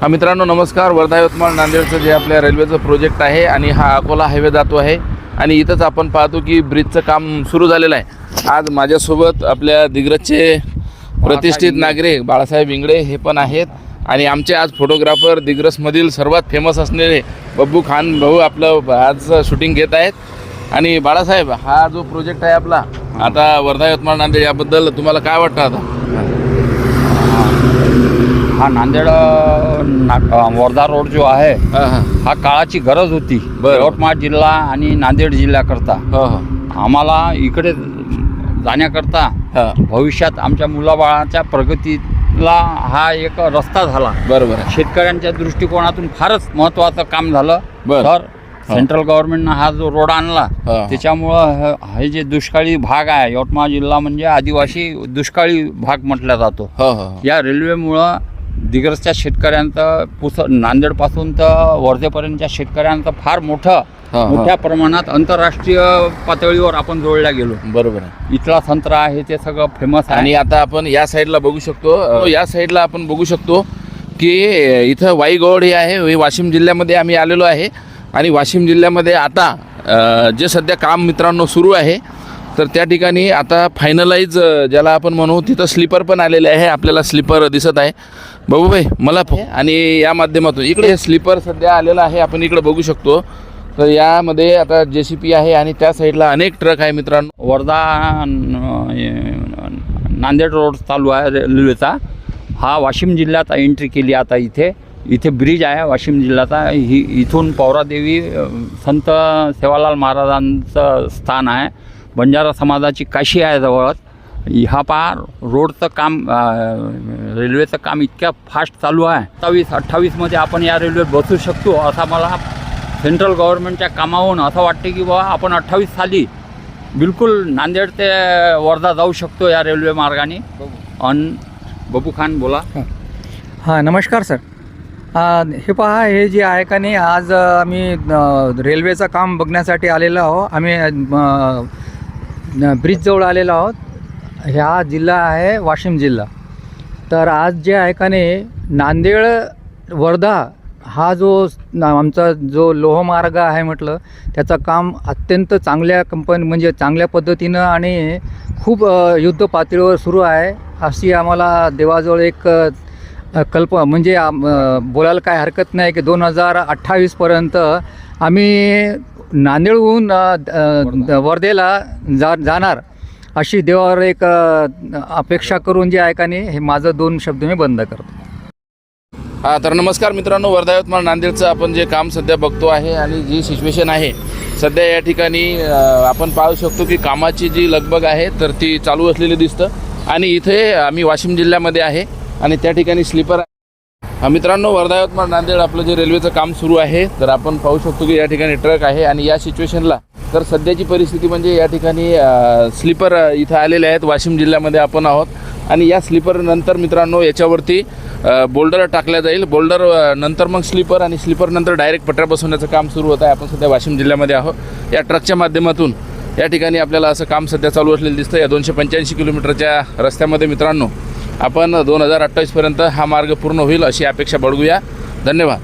हा मित्रांनो नमस्कार. वर्धा यवतमाळ नांदेडचं जे आपल्या रेल्वेचं प्रोजेक्ट आहे आणि हा अकोला हायवे जातो आहे आणि इथंच आपण पाहतो की ब्रिजचं काम सुरू झालेलं आहे. आज माझ्यासोबत आपल्या दिग्रजचे प्रतिष्ठित नागरिक बाळासाहेब इंगळे हे पण आहेत आणि आमचे आज फोटोग्राफर दिग्रजमधील सर्वात फेमस असलेले बब्बू खान भाऊ आपलं आज शूटिंग घेत आहेत. आणि बाळासाहेब, हा जो प्रोजेक्ट आहे आपला आता वर्धा यवतमाळ नांदेड, याबद्दल तुम्हाला काय वाटतं? आता हा नांदेड वर्धा रोड जो आहे हा काळाची गरज होती यवतमाळ जिल्हा आणि नांदेड जिल्ह्याकरता. आम्हाला इकडे जाण्याकरता भविष्यात आमच्या मुलाबाळाच्या प्रगतीला हा एक रस्ता झाला. बरोबर. शेतकऱ्यांच्या दृष्टिकोनातून फारच महत्त्वाचं काम झालं. तर सेंट्रल गव्हर्नमेंटनं हा जो रोड आणला त्याच्यामुळं हे जे दुष्काळी भाग आहे, यवतमाळ जिल्हा म्हणजे आदिवासी दुष्काळी भाग म्हटला जातो. या रेल्वेमुळं दिग्रजच्या शेतकऱ्यांचं नांदेडपासून तर वर्धेपर्यंतच्या शेतकऱ्यांचं फार मोठ्या प्रमाणात आंतरराष्ट्रीय पातळीवर आपण जोडल्या गेलो. बरोबर. इथला संत्रा आहे ते सगळं फेमस आहे. आणि आता आपण या साईडला बघू शकतो, या साईडला आपण बघू शकतो की इथं वाईगौड हे आहे. हे वाशिम जिल्ह्यामध्ये आम्ही आलेलो आहे आणि वाशिम जिल्ह्यामध्ये आता जे सध्या काम मित्रांनो सुरू आहे, तर त्या ठिकाणी आता फायनलाइज ज्याला आपण म्हणू तिथं स्लीपर पण आलेले आहे. आपल्याला स्लीपर दिसत आहे बाबूभाई मला. आणि या माध्यमातून इकडे स्लीपर सध्या आलेला आहे, आपण इकडे बघू शकतो. तर यामध्ये आता JCP आहे आणि त्या साईडला अनेक ट्रक आहे मित्रांनो. वर्धा नांदेड रोड चालू आहे रेल्वेचा. हा वाशिम जिल्ह्यात एंट्री केली. आता इथे ब्रिज आहे वाशिम जिल्ह्याचा. इथून पौरादेवी संत सेवालाल महाराजांचं स्थान आहे. बंजारा समाजाची काशी आहे जवळच. हा पार रोडचं काम, रेल्वेचं काम इतक्या फास्ट चालू आहे. 27-28मध्ये आपण या रेल्वेत बसू शकतो असा मला सेंट्रल गव्हर्नमेंटच्या कामावरून असं वाटते की बाबा आपण 28 साली बिलकुल नांदेड ते वर्धा जाऊ शकतो या रेल्वे मार्गाने. आणि बब्बू खान बोला. हां नमस्कार सर. हे पहा, हे जे आहे का नाही, आज आम्ही रेल्वेचं काम बघण्यासाठी आलेलो आहोत. आम्ही ब्रिजजवळ आलेलो आहोत. ह्या जिल्हा आहे वाशिम जिल्हा. तर आज जे आहे का नाही, नांदेड वर्धा हा जो आमचा जो लोहमार्ग आहे म्हटलं, त्याचं काम अत्यंत चांगल्या म्हणजे चांगल्या पद्धतीनं आणि खूप युद्ध पातळीवर सुरू आहे अशी आम्हाला देवाजवळ एक म्हणजे बोलायला काय हरकत नाही की 2028पर्यंत आम्ही नांदेडहून वर्धेला जाणार अशी देवावर एक अपेक्षा करून जे आहे का नाही, हे माझं 2 शब्द मी बंद करतो. तर नमस्कार मित्रांनो, वर्धा यवतमाळ नांदेडचं आपण जे काम सध्या बघतो आहे आणि जी सिच्युएशन आहे सध्या या ठिकाणी आपण पाहू शकतो की कामाची जी लगबग आहे तर ती चालू असलेली दिसतं. आणि इथे आम्ही वाशिम जिल्ह्यामध्ये आहे आणि त्या ठिकाणी स्लीपर आहे. मित्रांनो, वर्धा यवतमाळ नांदेड आपलं जे रेल्वेचं काम सुरू आहे, तर आपण पाहू शकतो की या ठिकाणी ट्रक आहे. आणि या सिच्युएशनला तर सध्याची परिस्थिती म्हणजे या ठिकाणी स्लीपर इथं आलेले आहेत. वाशिम जिल्ह्यामध्ये आपण आहोत आणि या स्लीपर नंतर मित्रांनो याच्यावरती बोल्डर टाकल्या जाईल. बोल्डर नंतर मग स्लीपर आणि स्लीपर नंतर डायरेक्ट पटऱ्या बसवण्याचं काम सुरू होतं आहे. आपण सध्या वाशिम जिल्ह्यामध्ये आहोत. या ट्रकच्या माध्यमातून या ठिकाणी आपल्याला असं काम सध्या चालू असलेलं दिसतं. या 285 किलोमीटरच्या रस्त्यामध्ये मित्रांनो आपण 2028पर्यंत हा मार्ग पूर्ण होईल अशी अपेक्षा बाळगूया. धन्यवाद.